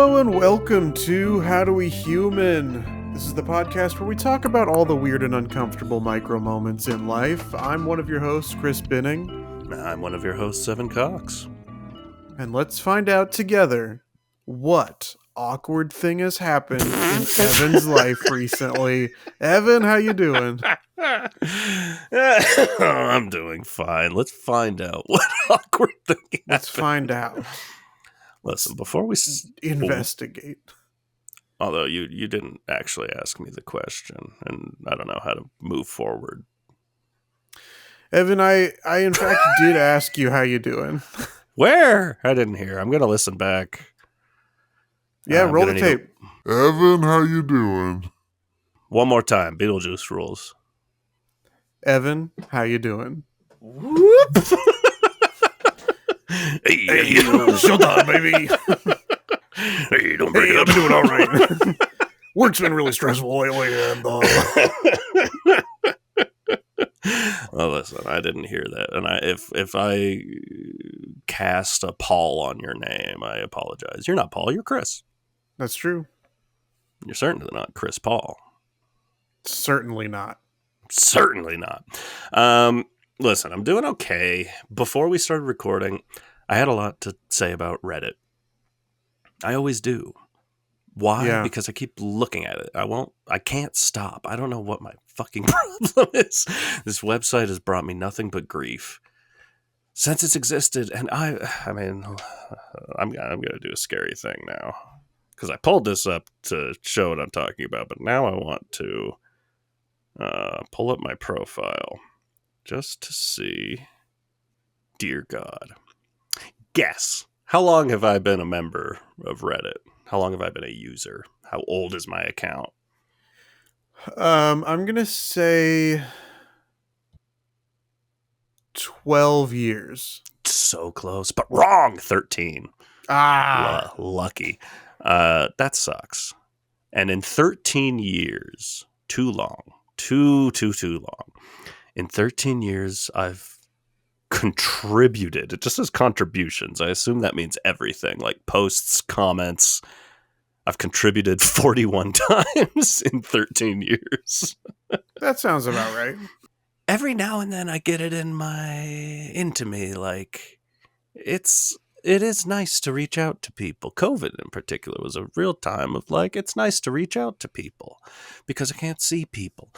Hello and welcome to HowDoWeHuman. This is the podcast where we talk about all the weird and uncomfortable micro moments in life. I'm one of your hosts, Chris Binning. I'm one of your hosts, Evan Cox. And let's find out together what awkward thing has happened in Evan's life recently. Evan, how you doing? I'm doing fine. Let's find out what awkward thing happened. Let's find out. Listen, before we investigate. Although you didn't actually ask me the question, and I don't know how to move forward. Evan, I in fact did ask you how you doing. Where? I didn't hear. I'm going to listen back. Yeah, roll the tape. Evan, how you doing? One more time. Beetlejuice rules. Evan, how you doing? Whoop. Hey, showtime, baby. Hey, don't bring it up. I'm doing all right. Work's been really stressful lately, and well, listen, I didn't hear that, and if I cast a Paul on your name, I apologize. You're not Paul. You're Chris. That's true. You're certainly not Chris Paul. Certainly not. Certainly not. Listen, I'm doing okay. Before we started recording, I had a lot to say about Reddit. I always do. Why? Yeah. Because I keep looking at it. I can't stop. I don't know what my fucking problem is. This website has brought me nothing but grief since it's existed. And I'm going to do a scary thing now. Because I pulled this up to show what I'm talking about. But now I want to pull up my profile just to see. Dear God. Guess. How long have I been a member of Reddit? How long have I been a user? How old is my account? I'm going to say 12 years. So close, but wrong. 13. Lucky. That sucks. And in 13 years, too long. Too long. In 13 years, I've contributed. It just says contributions. I assume that means everything, like posts, comments. I've contributed 41 times in 13 years. That sounds about right. Every now and then I get it into me, like it is nice to reach out to people. COVID in particular was a real time of like, it's nice to reach out to people because I can't see people.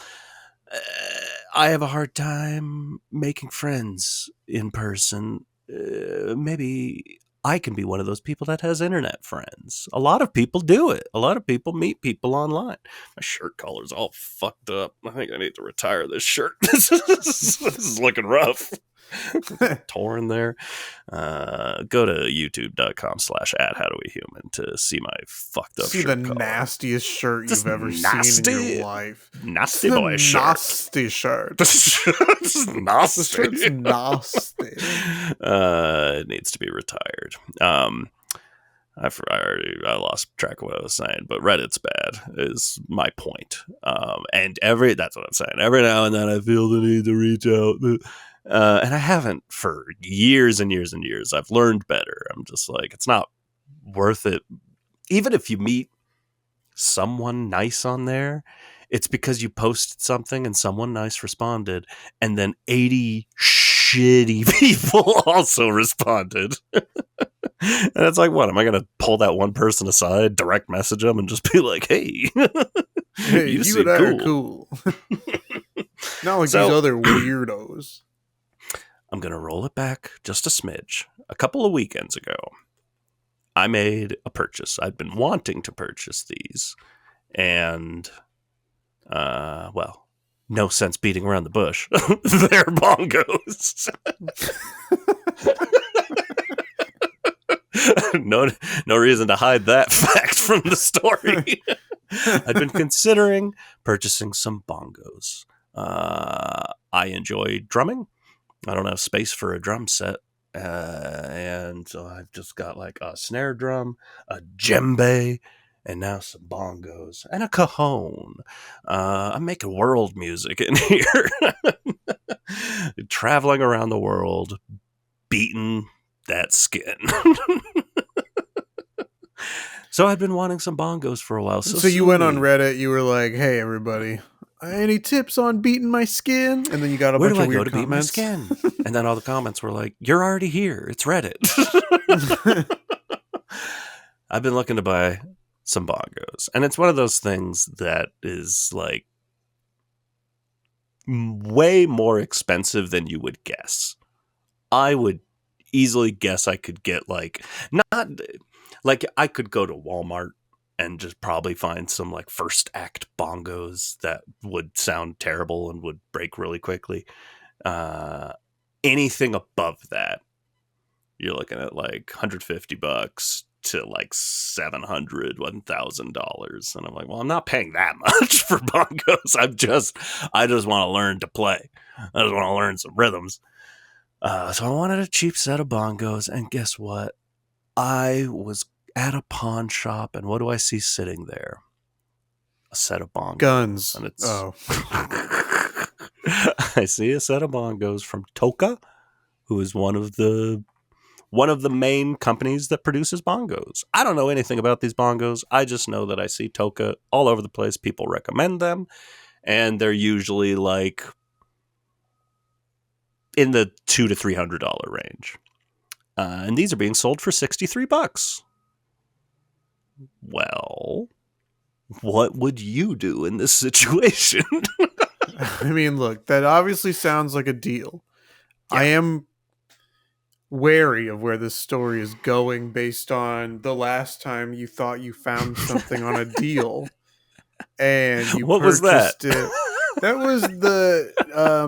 I have a hard time making friends in person. Maybe I can be one of those people that has internet friends. A lot of people do it. A lot of people meet people online. My shirt collar's all fucked up. I think I need to retire this shirt. This is looking rough. Torn there. Go to youtube.com/@HowDoWeHuman to see my fucked up shirt the collar. Nastiest shirt you've ever seen in your life. Nasty boy shirt. Nasty shirt. This is nasty. The shirt's nasty. It needs to be retired. I lost track of what I was saying, but Reddit's bad is my point. And that's what I'm saying. Every now and then I feel the need to reach out. And I haven't for years and years and years. I've learned better. I'm just like, it's not worth it. Even if you meet someone nice on there, it's because you posted something and someone nice responded, and then 80 shitty people also responded. And it's like, what? Am I going to pull that one person aside, direct message them, and just be like, hey, you and I are cool. Not like these other weirdos. I'm going to roll it back just a smidge. A couple of weekends ago, I made a purchase. I'd been wanting to purchase these. And, no sense beating around the bush. They're bongos. No reason to hide that fact from the story. I'd been considering purchasing some bongos. I enjoy drumming. I don't have space for a drum set. And so I've just got like a snare drum, a djembe, and now some bongos and a cajon. I'm making world music in here. Traveling around the world, beating that skin. So I'd been wanting some bongos for a while. So you went on sweet. Reddit. You were like, "Hey, everybody, any tips on beating my skin?" And then you got a Where bunch do I of go weird to beat my comments. skin? And then all the comments were like, "You're already here. It's Reddit." I've been looking to buy some bongos, and it's one of those things that is like way more expensive than you would guess. I would easily guess I could get like, not like I could go to Walmart and just probably find some like first act bongos that would sound terrible and would break really quickly. Anything above that, you're looking at like $150 to like $700, $1,000. And I'm like, well, I'm not paying that much for bongos. I just want to learn to play. I just want to learn some rhythms. So I wanted a cheap set of bongos, and guess what? I was at a pawn shop, and what do I see sitting there? A set of bongos. Guns. And it's Oh. I see a set of bongos from Toka, who is one of the main companies that produces bongos. I don't know anything about these bongos. I just know that I see Toka all over the place. People recommend them, and they're usually like in the $200 to $300 range. And these are being sold for $63. Well, what would you do in this situation? I mean, look, that obviously sounds like a deal. Yeah. I am wary of where this story is going based on the last time you thought you found something on a deal and you What was that? purchased it. That was the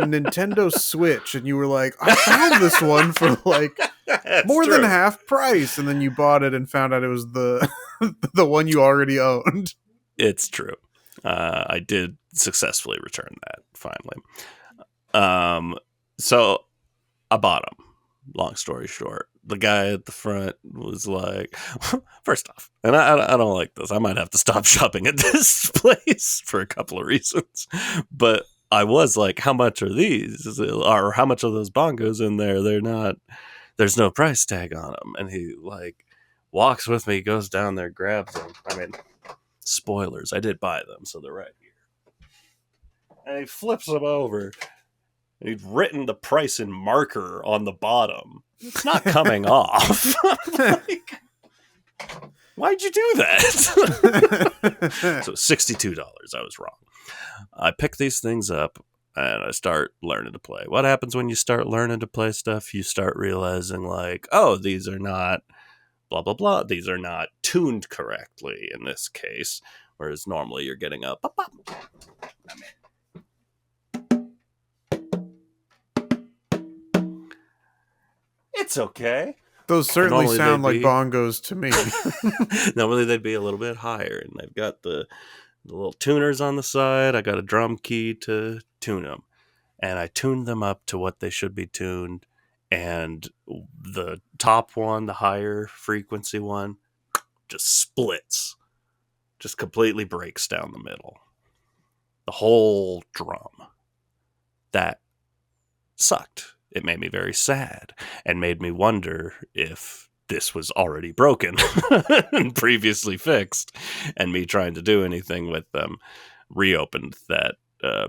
Nintendo Switch, and you were like, I found this one for like more than half price, and then you bought it and found out it was the the one you already owned. It's true. I did successfully return that finally. So I bought them. Long story short, the guy at the front was like, first off, and I don't like this. I might have to stop shopping at this place for a couple of reasons. But I was like, how much are these? Or how much are those bongos in there? There's no price tag on them. And he like walks with me, goes down there, grabs them. I mean, spoilers, I did buy them, so they're right here. And he flips them over. He'd written the price in marker on the bottom. It's not coming off. Like, why'd you do that? So $62. I was wrong. I pick these things up and I start learning to play. What happens when you start learning to play stuff? You start realizing like, oh, these are not blah, blah, blah. These are not tuned correctly in this case. Whereas normally you're getting a pop, pop. It's okay. Those certainly Normally sound they'd like be- bongos to me. Normally they'd be a little bit higher, and they've got the little tuners on the side. I got a drum key to tune them, and I tuned them up to what they should be tuned. And the top one, the higher frequency one, just splits, just completely breaks down the middle. The whole drum. That sucked. It made me very sad and made me wonder if this was already broken and previously fixed, and me trying to do anything with them reopened that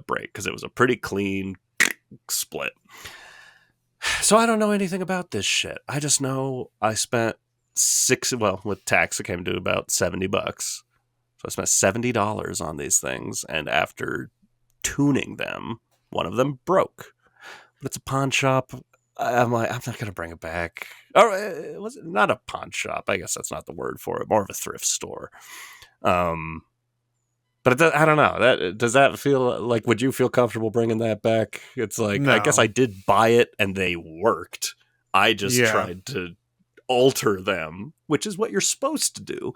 break, because it was a pretty clean split. So I don't know anything about this shit. I just know I spent with tax it came to about $70. So I spent $70 on these things, and after tuning them, one of them broke. But it's a pawn shop. I'm like, I'm not going to bring it back. Or was it not a pawn shop? I guess that's not the word for it. More of a thrift store. But I don't know. Does that feel like? Would you feel comfortable bringing that back? It's like, No. I guess I did buy it and they worked. I just tried to alter them, which is what you're supposed to do.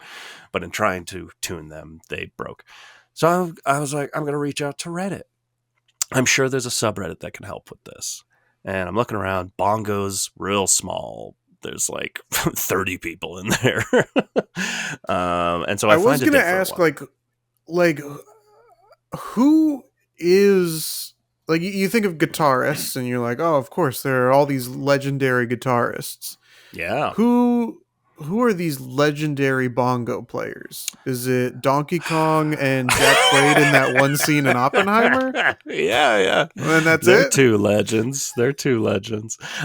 But in trying to tune them, they broke. So I was like, I'm going to reach out to Reddit. I'm sure there's a subreddit that can help with this. And I'm looking around, bongos, real small. There's like 30 people in there. And so I was going to ask, like, who is, like, you think of guitarists and you're like, oh, of course, there are all these legendary guitarists. Yeah. Who who are these legendary bongo players? Is it Donkey Kong and Jack Quaid in that one scene in Oppenheimer? Yeah. And that's They're it? two legends.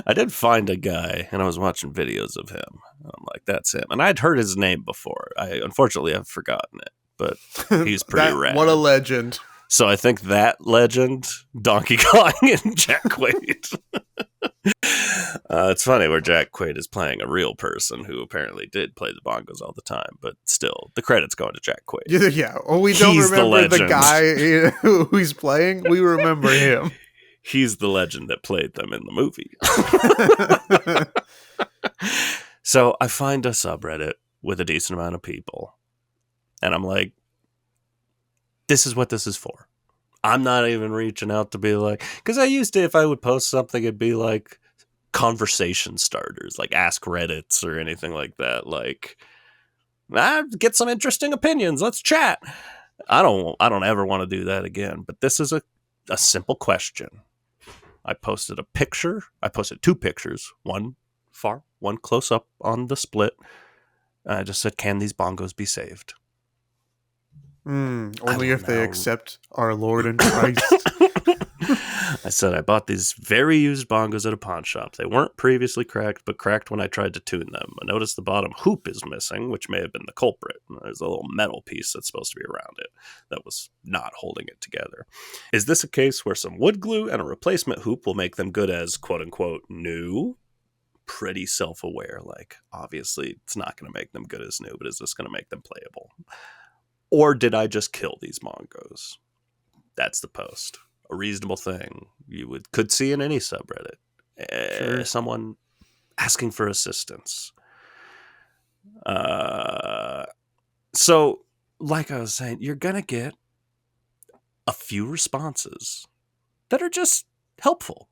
I did find a guy, and I was watching videos of him. I'm like, that's him. And I'd heard his name before. Unfortunately, I've forgotten it, but he's pretty rad. What a legend. So I think that legend, Donkey Kong and Jack Quaid. It's funny where Jack Quaid is playing a real person who apparently did play the bongos all the time, but still, the credit's going to Jack Quaid. Yeah. Oh, we don't remember the guy who he's playing. We remember him. He's the legend that played them in the movie. So I find a subreddit with a decent amount of people, and I'm like, this is what this is for. I'm not even reaching out to be like, because I used to, if I would post something, it'd be like conversation starters, like Ask Reddits or anything like that. Like, get some interesting opinions. Let's chat. I don't ever want to do that again. But this is a simple question. I posted a picture. I posted 2 pictures. One far, one close up on the split. I just said, can these bongos be saved? Only if they accept our Lord and Christ. I said I bought these very used bongos at a pawn shop. They weren't previously cracked, but cracked when I tried to tune them. I noticed the bottom hoop is missing, which may have been the culprit. There's a little metal piece that's supposed to be around it that was not holding it together. Is this a case where some wood glue and a replacement hoop will make them good as quote-unquote new? Pretty self-aware, like, obviously it's not going to make them good as new, but is this going to make them playable? Or did I just kill these bongos? That's the post. A reasonable thing you could see in any subreddit. Sure. Someone asking for assistance. So, like I was saying, you're going to get a few responses that are just helpful.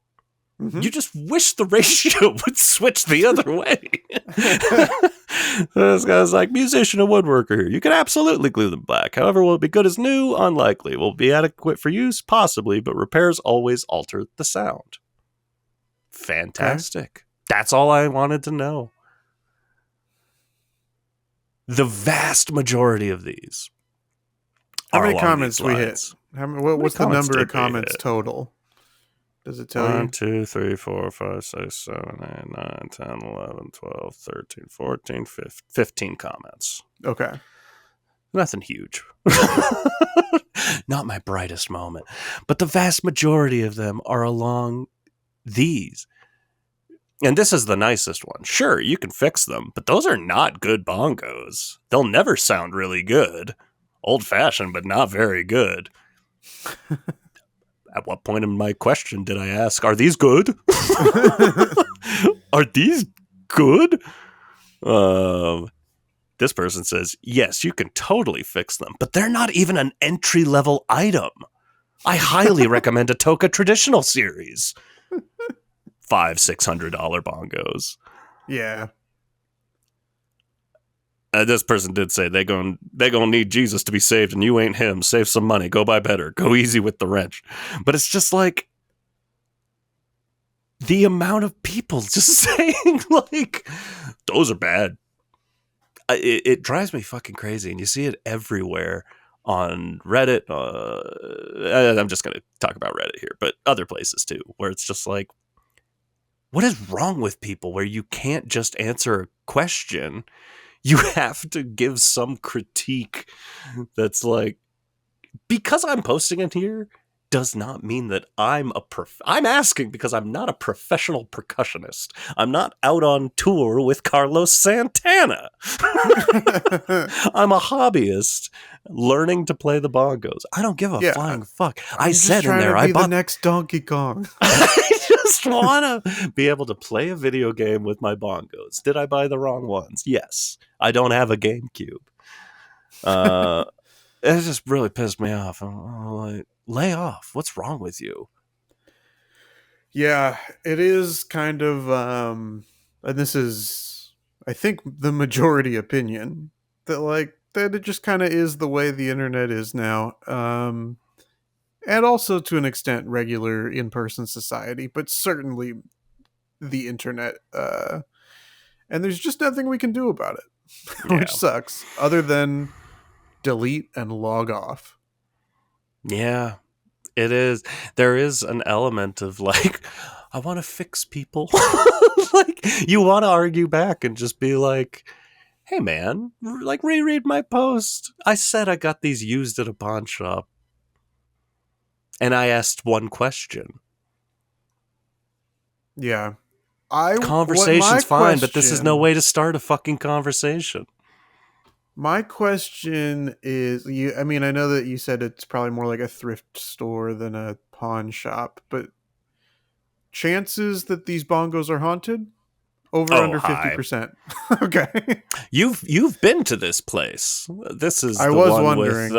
Mm-hmm. You just wish the ratio would switch the other way. This guy's like, musician and woodworker here. You can absolutely glue them black. However, will it be good as new? Unlikely. Will it be adequate for use? Possibly, but repairs always alter the sound. Fantastic. Okay. That's all I wanted to know. The vast majority of these. How many comments we hit? What's the number of comments total? Does it tell you? 1, 2, 3, 4, 5, 6, 7, 8, 9, 10, 11, 12, 13, 14, 15 comments. Okay. Nothing huge. Not my brightest moment. But the vast majority of them are along these. And this is the nicest one. Sure, you can fix them, but those are not good bongos. They'll never sound really good. Old-fashioned, but not very good. At what point in my question did I ask, are these good? Are these good? This person says, yes, you can totally fix them, but they're not even an entry-level item. I highly recommend a Toka Traditional Series. $500-$600 bongos. Yeah. This person did say they gonna need Jesus to be saved, and you ain't him. Save some money. Go buy better. Go easy with the wrench. But it's just like the amount of people just saying like those are bad. It drives me fucking crazy, and you see it everywhere on Reddit. I'm just gonna talk about Reddit here, but other places too, where it's just like, what is wrong with people where you can't just answer a question? You have to give some critique that's like, because I'm posting it here does not mean that I'm asking because I'm not a professional percussionist. I'm not out on tour with Carlos Santana. I'm a hobbyist learning to play the bongos. I don't give a flying fuck. I said in there, I bought the next Donkey Kong. I just want to be able to play a video game with my bongos. Did I buy the wrong ones? Yes. I don't have a GameCube. It just really pissed me off. I'm like, lay off. What's wrong with you? Yeah, it is kind of, and this is, I think, the majority opinion, that it just kind of is the way the internet is now. And also, to an extent, regular in-person society, but certainly the internet. and there's just nothing we can do about it, Yeah. which sucks, other than delete and log off. Yeah, it is. There is an element of like, I want to fix people. Like, you want to argue back and just be like, hey man, like, reread my post. I said I got these used at a pawn shop. And I asked one question. Yeah. Conversation's fine, but this is no way to start a fucking conversation. My question is, I mean, I know that you said it's probably more like a thrift store than a pawn shop, but chances that these bongos are haunted? Over under 50%. Okay. You've been to this place. This is I the was one wondering,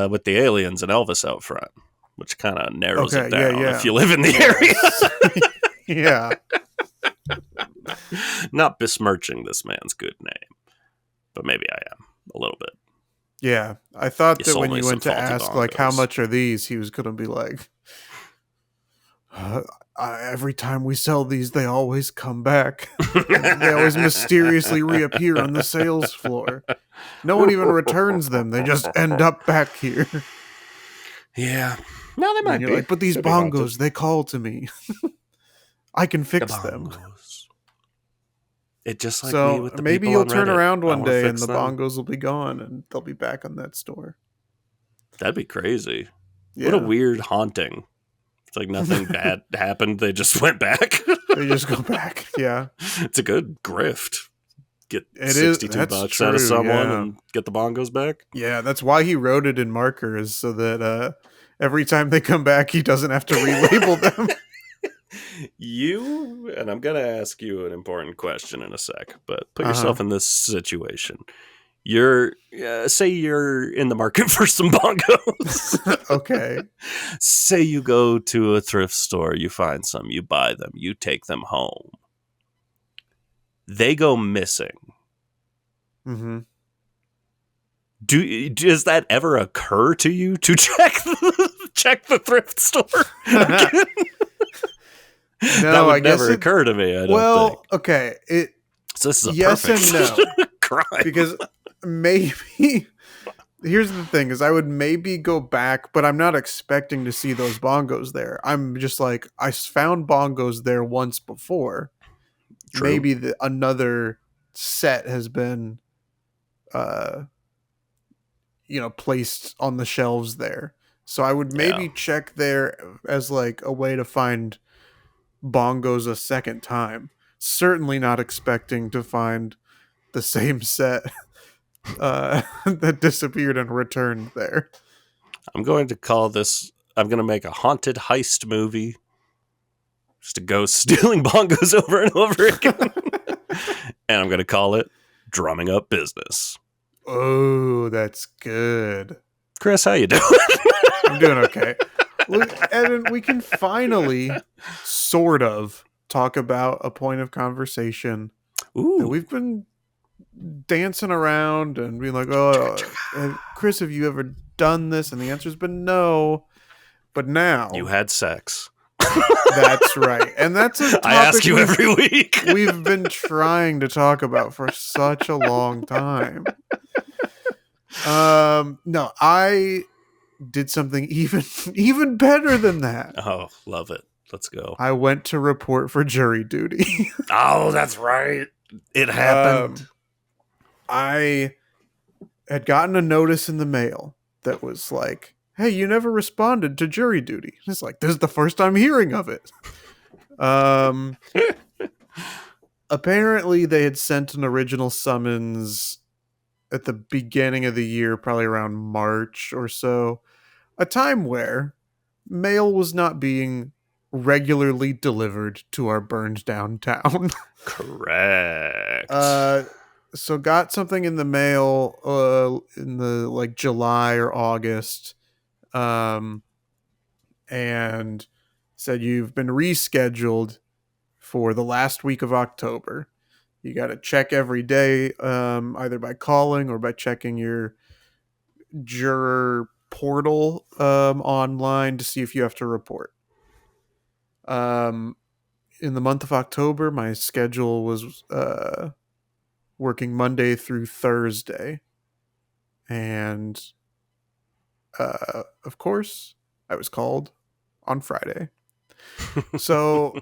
with the aliens and Elvis out front, which kind of narrows it down if you live in the area. Yeah. Not besmirching this man's good name, but maybe I am a little bit. Yeah. I thought You that sold when me you some went to faulty ask, like, how bongos. much are these, he was going to be like, every time we sell these, they always come back. They always mysteriously reappear on the sales floor. No one even returns them. They just end up back here. Yeah. No, they might And you're be. like, but these Could be haunted. bongos, they call to me. I can fix them. Bongos. It just like me So with the maybe people you'll on turn Reddit. around I one wanna day and fix the them. bongos will be gone and they'll be back on that store. That'd be crazy. Yeah. What a weird haunting. It's like nothing bad happened. They just went back. They just go back. Yeah. It's a good grift. Get It is. 62 That's bucks true, out of someone yeah. and get the bongos back. Yeah, that's why he wrote it in markers so that every time they come back, he doesn't have to relabel them. And I'm going to ask you an important question in a sec, but put yourself in this situation. Say you're in the market for some bongos. Okay. Say you go to a thrift store, you find some, you buy them, you take them home. They go missing. Mm-hmm. Does that ever occur to you to check the thrift store? No, that would I guess never occur to me. I don't think. Okay. So this is a yes perfect and no. crime. Because maybe here's the thing is I would maybe go back, but I'm not expecting to see those bongos there. I'm just like, I found bongos there once before. True. Maybe another set has been placed on the shelves there. So I would maybe check there as like a way to find bongos a second time. Certainly not expecting to find the same set that disappeared and returned there. I'm going to make a haunted heist movie. Just a ghost stealing bongos over and over again. And I'm going to call it Drumming Up Business. Oh, that's good. Chris, how you doing? I'm doing okay. Look, Evan, we can finally sort of talk about a point of conversation that we've been dancing around and being like, oh, Chris, have you ever done this? And the answer's been no. But now you had sex. That's right. And that's a topic I ask you every week. We've been trying to talk about for such a long time. No, I did something even better than that. Oh, love it. Let's go. I went to report for jury duty. Oh, that's right. It happened. I had gotten a notice in the mail that was like, hey, you never responded to jury duty. It's like, this is the first I'm hearing of it. Apparently they had sent an original summons at the beginning of the year, probably around March or so, a time where mail was not being regularly delivered to our burned down town. Correct. So got something in the mail in the like July or August, and said you've been rescheduled for the last week of October. You got to check every day, either by calling or by checking your juror portal online to see if you have to report. in the month of October, my schedule was working Monday through Thursday. And of course, I was called on Friday. So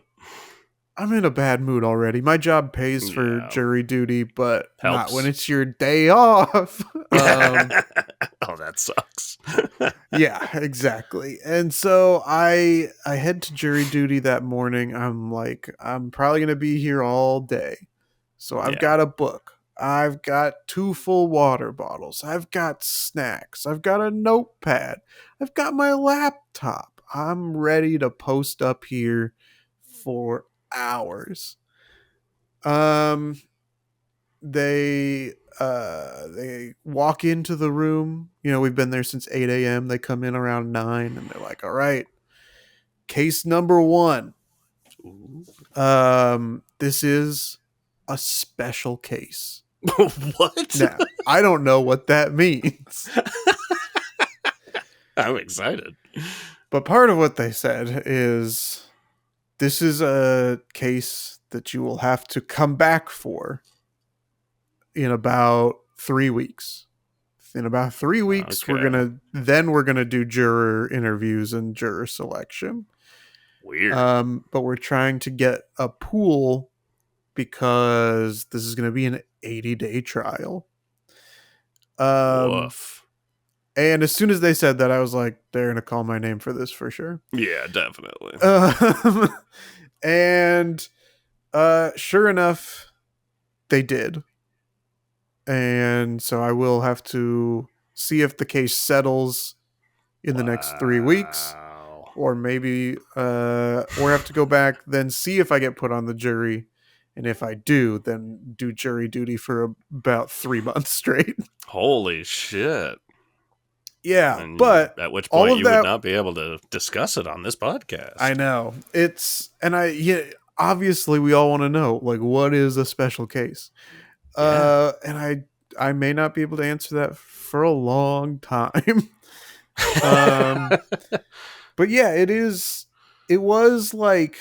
I'm in a bad mood already. My job pays for jury duty, but not when it's your day off. Oh, that sucks. Yeah, exactly. And so I head to jury duty that morning. I'm like, I'm probably going to be here all day. So I've got a book. I've got 2 full water bottles. I've got snacks. I've got a notepad. I've got my laptop. I'm ready to post up here for hours. They walk into the room. You know, we've been there since 8 a.m. They come in around 9 and they're like, all right, case number 1. This is a special case. What? Now, I don't know what that means. I'm excited. But part of what they said is this is a case that you will have to come back for in about 3 weeks. In about 3 weeks, Okay. we're gonna do juror interviews and juror selection. Weird. But we're trying to get a pool because this is gonna be an 80-day trial. Woof. And as soon as they said that, I was like, they're gonna call my name for this for sure. Yeah, definitely. And sure enough, they did. And so I will have to see if the case settles in the next 3 weeks, or maybe or have to go back, then see if I get put on the jury. And if I do, then do jury duty for about 3 months straight. Holy shit. Yeah, And but at which all point of you that, would not be able to discuss it on this podcast. I know. Obviously we all want to know, like, what is a special case? And I may not be able to answer that for a long time. But yeah, it was like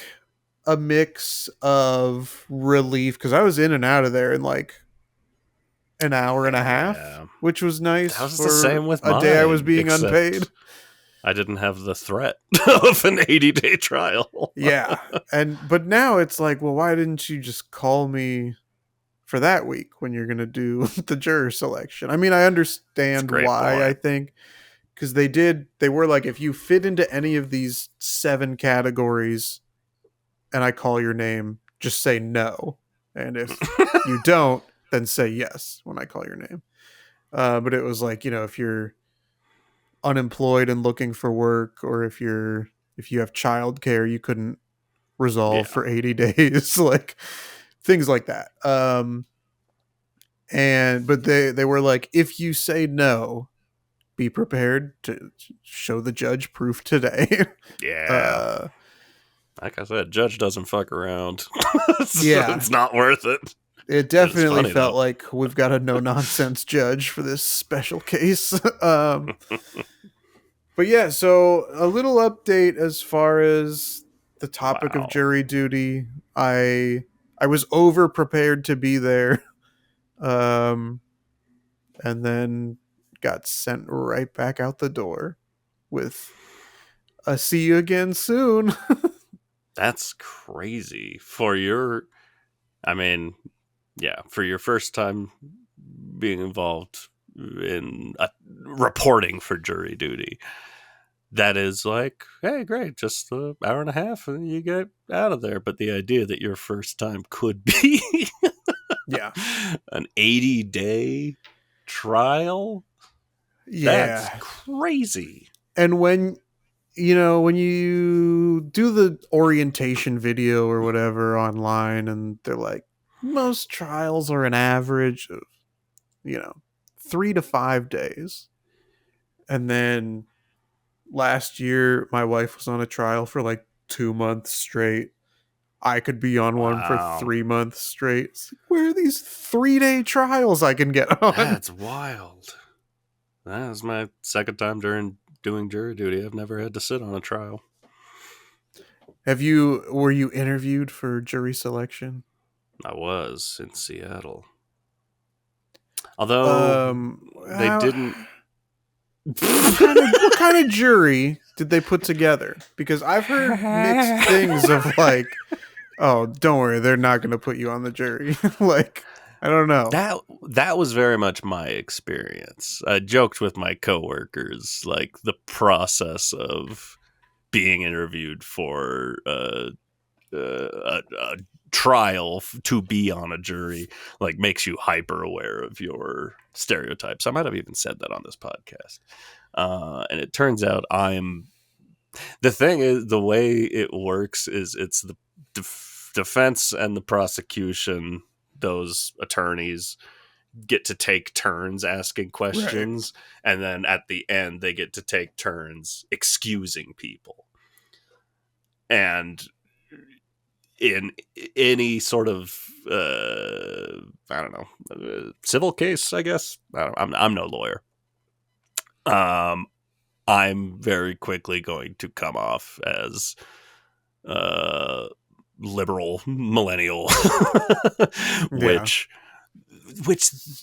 a mix of relief because I was in and out of there in like an hour and a half, which was nice. That was the same with a day I was being unpaid. I didn't have the threat of an 80-day trial. Yeah. But now it's like, well, why didn't you just call me for that week when you're going to do the juror selection? I mean, I understand why, point. I think, because they were like, if you fit into any of these 7 categories and I call your name, just say no. And if you don't, then say yes when I call your name. But it was like, you know, if you're unemployed and looking for work, or if you have childcare you couldn't resolve for 80 days, like things like that. But they were like, if you say no, be prepared to show the judge proof today. Yeah. Like I said, judge doesn't fuck around. Yeah. It's not worth it. It definitely felt like we've got a no-nonsense judge for this special case. But yeah, so a little update as far as the topic of jury duty. I was over-prepared to be there. And then got sent right back out the door with a see you again soon. That's crazy for your first time being involved in reporting for jury duty. That is like, hey, great, just an hour and a half and you get out of there. But the idea that your first time could be an 80-day trial, that's crazy. And when you do the orientation video or whatever online, and they're like, most trials are an average of 3 to 5 days. And then last year my wife was on a trial for like 2 months straight. I could be on one for 3 months straight. It's like, where are these 3-day trials I can get on? That's wild. That was my second time doing jury duty. I've never had to sit on a trial. Were you interviewed for jury selection? I was in Seattle. Although they didn't. What kind of jury did they put together? Because I've heard mixed things of like, oh, don't worry, they're not going to put you on the jury. Like, I don't know. That was very much my experience. I joked with my coworkers, like the process of being interviewed for a trial to be on a jury, like makes you hyper aware of your stereotypes. I might have even said that on this podcast. And it turns out the thing is, the way it works is it's the defense and the prosecution, those attorneys get to take turns asking questions. Right. And then at the end, they get to take turns excusing people. And in any sort of, I don't know, civil case, I guess. I'm no lawyer. I'm very quickly going to come off as liberal millennial, which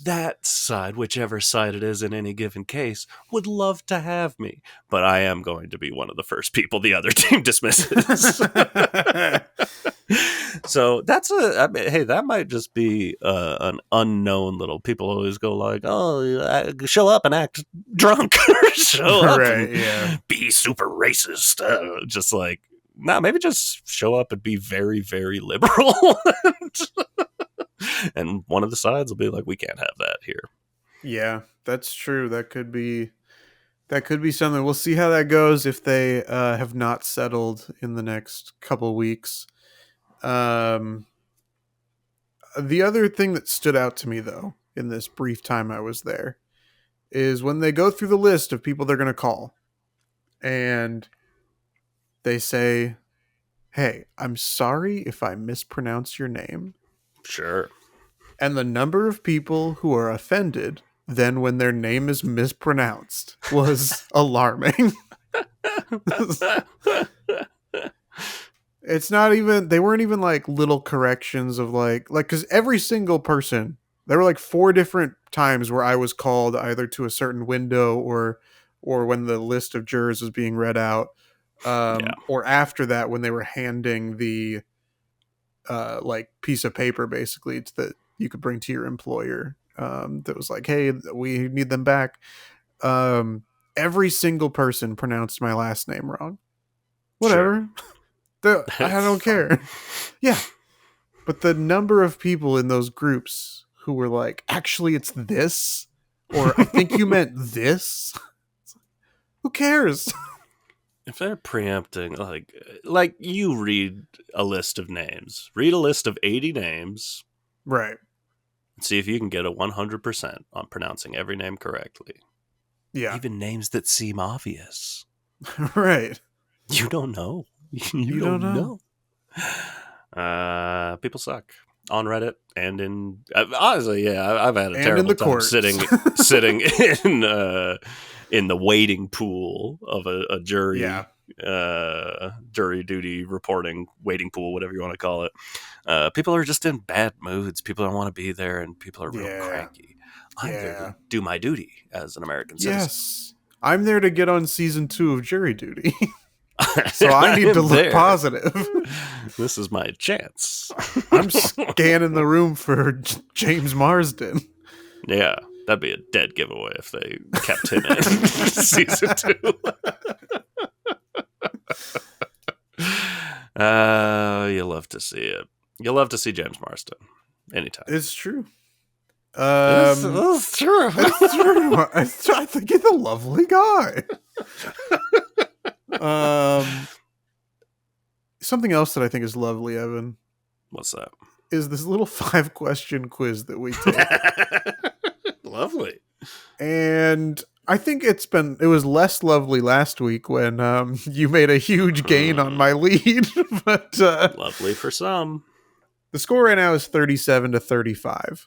that side, whichever side it is in any given case, would love to have me. But I am going to be one of the first people the other team dismisses. So hey, that might just be an unknown little. People always go like, oh, show up and act drunk, or show up and be super racist. Just like, maybe just show up and be very, very liberal. And one of the sides will be like, we can't have that here. Yeah, that's true. That could be something. We'll see how that goes if they have not settled in the next couple weeks. The other thing that stood out to me, though, in this brief time I was there, is when they go through the list of people they're going to call, and they say, hey, I'm sorry if I mispronounce your name. Sure. And the number of people who are offended then when their name is mispronounced was alarming. It's not even, they weren't even like little corrections of like, because every single person, there were like 4 different times where I was called either to a certain window or when the list of jurors was being read out, or after that when they were handing the like piece of paper basically that you could bring to your employer, that was like, hey, we need them back. Every single person pronounced my last name wrong. Whatever. Sure. I don't care. Yeah. But the number of people in those groups who were like, actually it's this, or I think you meant this. Who cares? If they're preempting, like you read a list of names, read a list of 80 names. Right. And see if you can get a 100% on pronouncing every name correctly. Yeah. Even names that seem obvious. Right. You don't know. You don't know. People suck on Reddit and in honestly, I've had a terrible time sitting in the waiting pool of a jury, jury duty reporting waiting pool, whatever you want to call it. People are just in bad moods. People don't want to be there, and people are real cranky. I'm there to do my duty as an American citizen. Yes, I'm there to get on season 2 of jury duty. So I need to look positive. This is my chance. I'm scanning the room for James Marsden. Yeah, that'd be a dead giveaway if they kept him in season 2. You love to see it. You'll love to see James Marsden anytime. It's true. It's true. It's true. I think he's a lovely guy. Something else that I think is lovely, Evan. What's that? Is this little 5-question quiz that we take. Lovely. And I think it was less lovely last week when you made a huge gain on my lead. But lovely for some. The score right now is 37-35.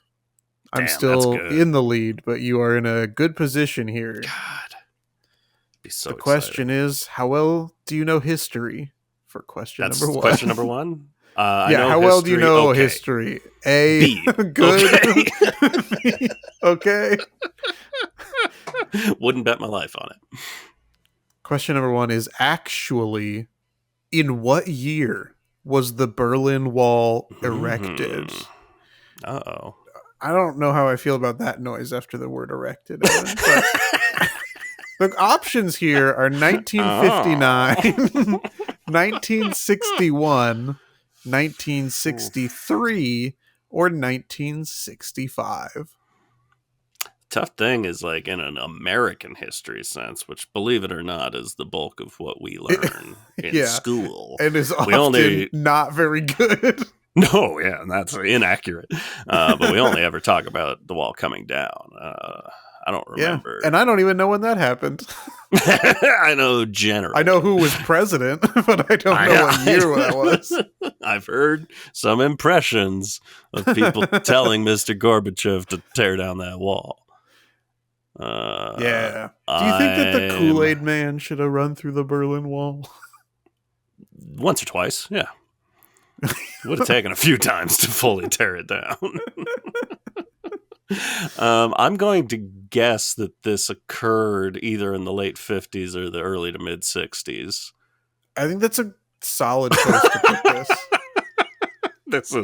I'm still in the lead, but you are in a good position here. God. Be so the question is, how well do you know history for question That's number 1. question number 1. I know how well do you know okay. history? A, B, good. okay. B, okay. Wouldn't bet my life on it. Question number 1 is actually, in what year was the Berlin Wall erected? Uh-oh. I don't know how I feel about that noise after the word erected. Evan, but the options here are 1959, 1961, 1963, or 1965. Tough thing is, like, in an American history sense, which, believe it or not, is the bulk of what we learn in school. It is often not very good. No, yeah, and that's inaccurate. But we only ever talk about the wall coming down. I don't remember. Yeah, and I don't even know when that happened. I know generally. I know who was president, but I don't know what year that was. I've heard some impressions of people telling Mr. Gorbachev to tear down that wall. Yeah. Do you think that the Kool-Aid Man should have run through the Berlin Wall? Once or twice, yeah. Would have taken a few times to fully tear it down. I'm going to guess that this occurred either in the late 50s or the early to mid 60s. I think that's a solid place to put this.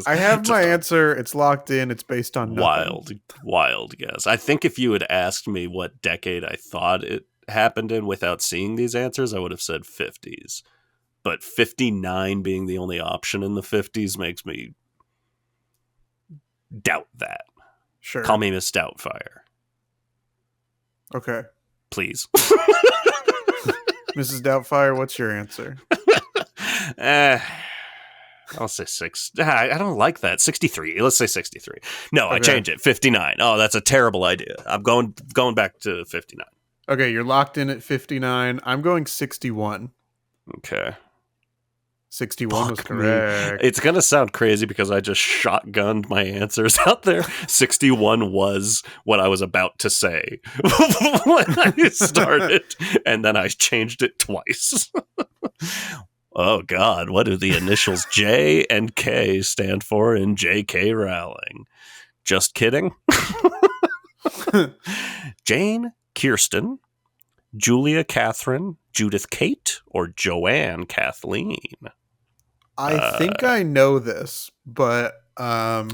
I have my answer. It's locked in. It's based on nothing. Wild guess. I think if you had asked me what decade I thought it happened in without seeing these answers, I would have said 50s. But 59 being the only option in the 50s makes me doubt that. Sure. Call me Miss Doubtfire. Okay. Please. Mrs. Doubtfire, what's your answer? I'll say 6. I don't like that. 63. Let's say 63. No, okay. I change it. 59. Oh, that's a terrible idea. I'm going back to 59. Okay, you're locked in at 59. I'm going 61. Okay. 61 was correct. It's going to sound crazy because I just shotgunned my answers out there. 61 was what I was about to say when I started, and then I changed it twice. Oh, God. What do the initials J and K stand for in J.K. Rowling? Just kidding. Jane, Kirsten, Julia Catherine, Judith Kate, or Joanne Kathleen? I think I know this, but I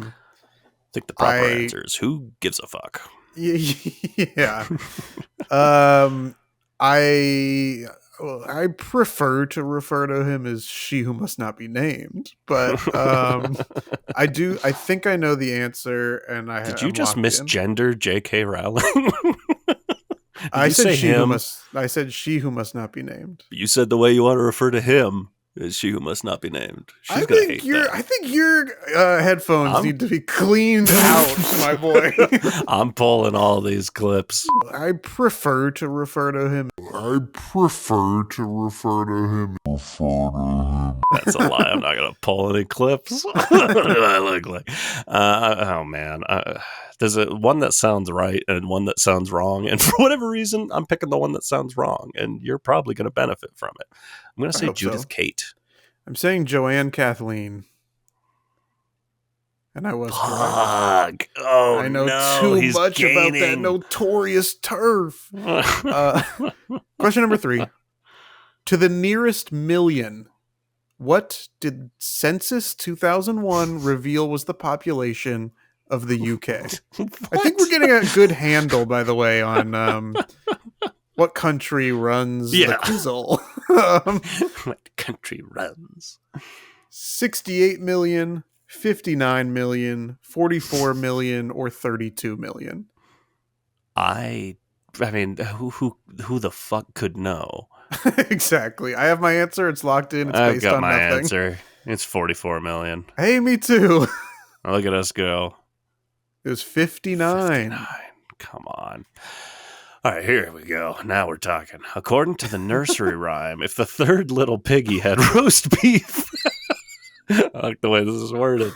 think the proper answer is who gives a fuck. Yeah. I prefer to refer to him as she who must not be named, but I think I know the answer, and Did you just misgender J.K. Rowling? I said she who must not be named. You said the way you want to refer to him is she who must not be named. She's gonna hate that. I think your headphones need to be cleaned out, my boy. I'm pulling all these clips. I prefer to refer to him. That's a lie. I'm not gonna pull any clips. What do I look like? Oh man. There's one that sounds right and one that sounds wrong, and for whatever reason, I'm picking the one that sounds wrong, and you're probably going to benefit from it. I'm going to say Judith Kate. I'm saying Joanne Kathleen, and I was correct. Oh, I know too much about that notorious turf. Question number 3: to the nearest million, what did Census 2001 reveal was the population of the UK? I think we're getting a good handle, by the way, on what country runs the quizzle. What country runs? 68 million, 59 million, 44 million, or 32 million. I mean, who the fuck could know? Exactly. I have my answer. It's locked in. It's based on nothing. I've got my answer. It's 44 million. Hey, me too. Look at us go. It was 59. Come on. All right, here we go. Now we're talking. According to the nursery rhyme, if the third little piggy had roast beef... I like the way this is worded.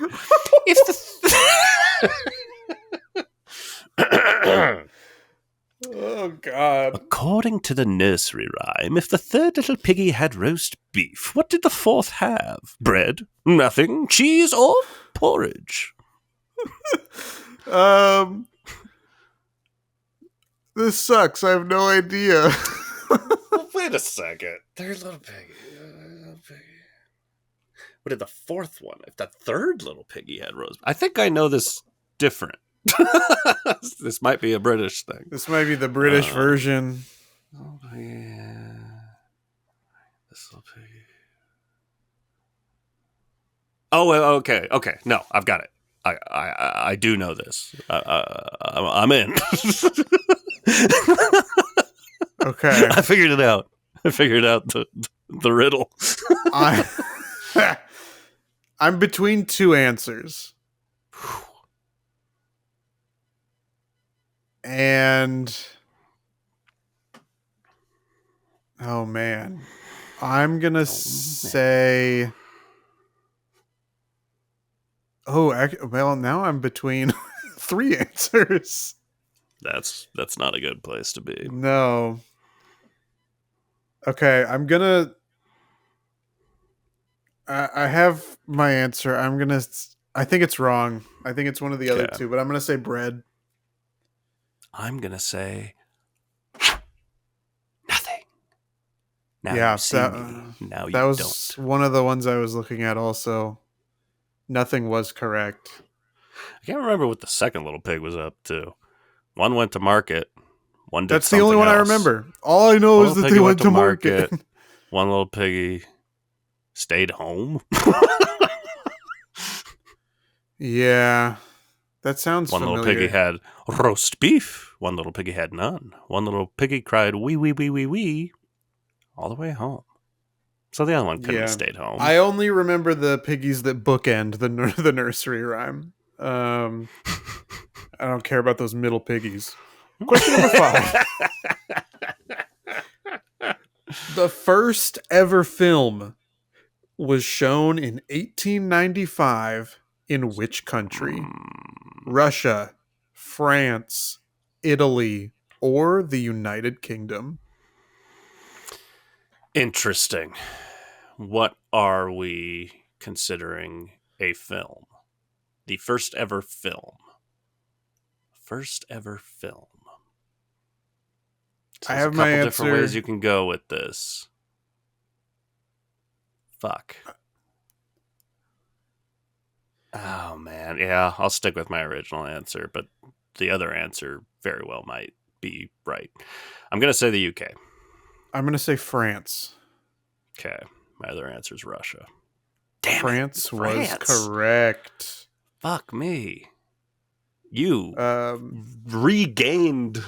Oh, God. According to the nursery rhyme, if the third little piggy had roast beef, what did the fourth have? Bread, nothing, cheese, or porridge? This sucks. I have no idea. Well, wait a second. Third little piggy. What did the fourth one? If the third little piggy had roast, I think I know this different. This might be a British thing. This might be the British version. Oh yeah, this little piggy. Oh, okay. No, I've got it. I do know this. I'm in. Okay, I figured it out. I figured out the riddle. I'm between two answers. And oh man, I'm gonna say. Well, now I'm between three answers. That's not a good place to be. No. Okay, I'm gonna. I have my answer. I think it's wrong. I think it's one of the other two, but I'm gonna say bread. I'm gonna say nothing. Now Yeah, you see me. Now you that was don't. one of the ones I was looking at. Also, nothing was correct. I can't remember what the second little pig was up to. One went to market. One did. That's the only one else. I remember. All I know is that they went to market. One little piggy stayed home. Yeah, that sounds familiar. One little piggy had roast beef. One little piggy had none. One little piggy cried wee wee wee wee wee all the way home. So the other one couldn't have stayed home. I only remember the piggies that bookend the nursery rhyme. I don't care about those middle piggies. Question number 5. The first ever film was shown in 1895 in which country? Russia, France, Italy, or the United Kingdom? Interesting. What are we considering a film? The first ever film. First ever film. So I have my answer. There's a couple different ways you can go with this. Fuck. Oh, man. Yeah, I'll stick with my original answer, but the other answer very well might be right. I'm going to say the UK. I'm going to say France. Okay. My other answer is Russia. France was correct. Fuck me. You regained.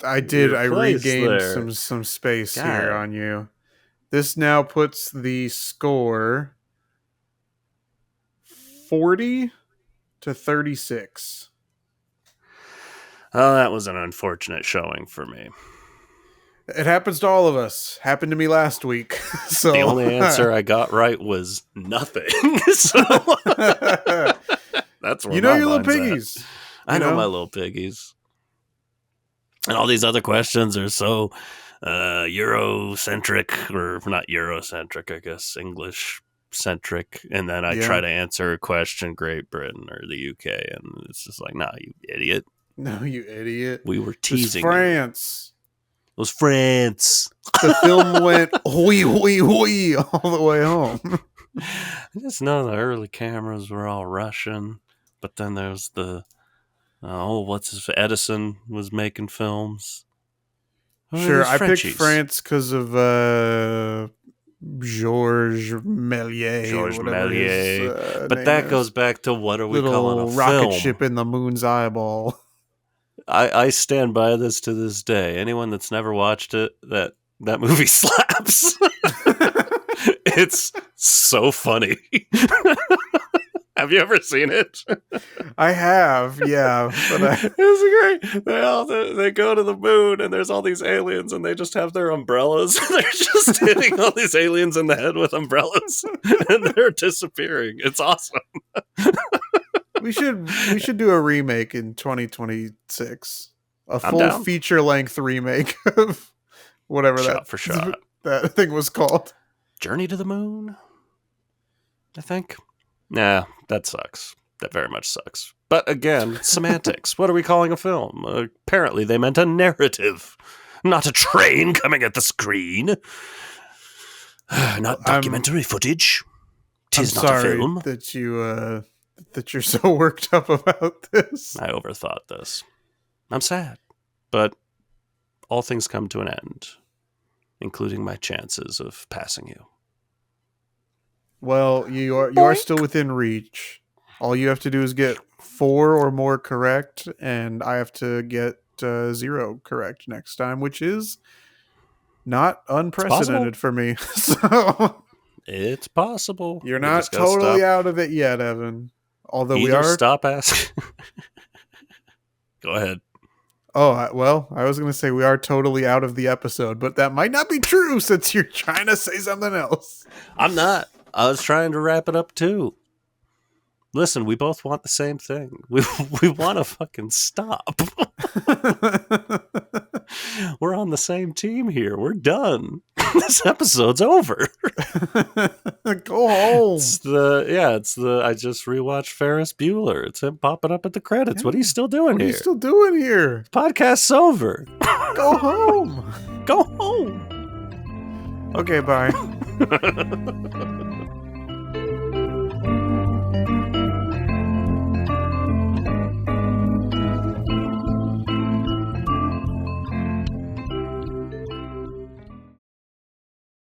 I did. I regained there. some space here on you. This now puts the score 40-36. Oh, that was an unfortunate showing for me. It happens to all of us. Happened to me last week. So the only answer I got right was nothing. So that's where your little piggies. I know my little piggies. And all these other questions are so Eurocentric, or not Eurocentric, I guess, English-centric. And then I try to answer a question, Great Britain or the UK, and it's just like, nah, you idiot. No, you idiot. We were teasing France. It was France. The film went hoi, hoi, hoi all the way home. I just know the early cameras were all Russian, but then there's the Edison was making films. Sure, I picked France because of Georges Méliès. But that goes back to what are we calling a rocket film? Ship in the moon's eyeball. I stand by this to this day. Anyone that's never watched it, that movie slaps. It's so funny. Have you ever seen it? I have, yeah. But it's great. They go to the moon and there's all these aliens and they just have their umbrellas. They're just hitting all these aliens in the head with umbrellas and they're disappearing. It's awesome. We should do a remake in 2026 a full feature-length remake of whatever shot for shot that thing was called. Journey to the Moon, I think. Nah, that sucks. That very much sucks. But again, semantics. What are we calling a film? Apparently they meant a narrative, not a train coming at the screen. Not documentary footage. Tis not a film. That you're so worked up about this. I overthought this. I'm sad, but all things come to an end, including my chances of passing you. Well, you are still within reach. All you have to do is get 4 or more correct, and I have to get 0 correct next time, which is not unprecedented for me. So it's possible. You're not totally out of it yet, Evan. Although we are. Stop asking. Go ahead. Oh, I was going to say we are totally out of the episode, but that might not be true since you're trying to say something else. I'm not. I was trying to wrap it up too. Listen, we both want the same thing. We want to fucking stop. We're on the same team here. We're done. This episode's over. Go home. I just rewatched Ferris Bueller. It's him popping up at the credits. Yeah. What are you still doing here? What are you still doing here? Podcast's over. Go home. Go home. Okay, bye.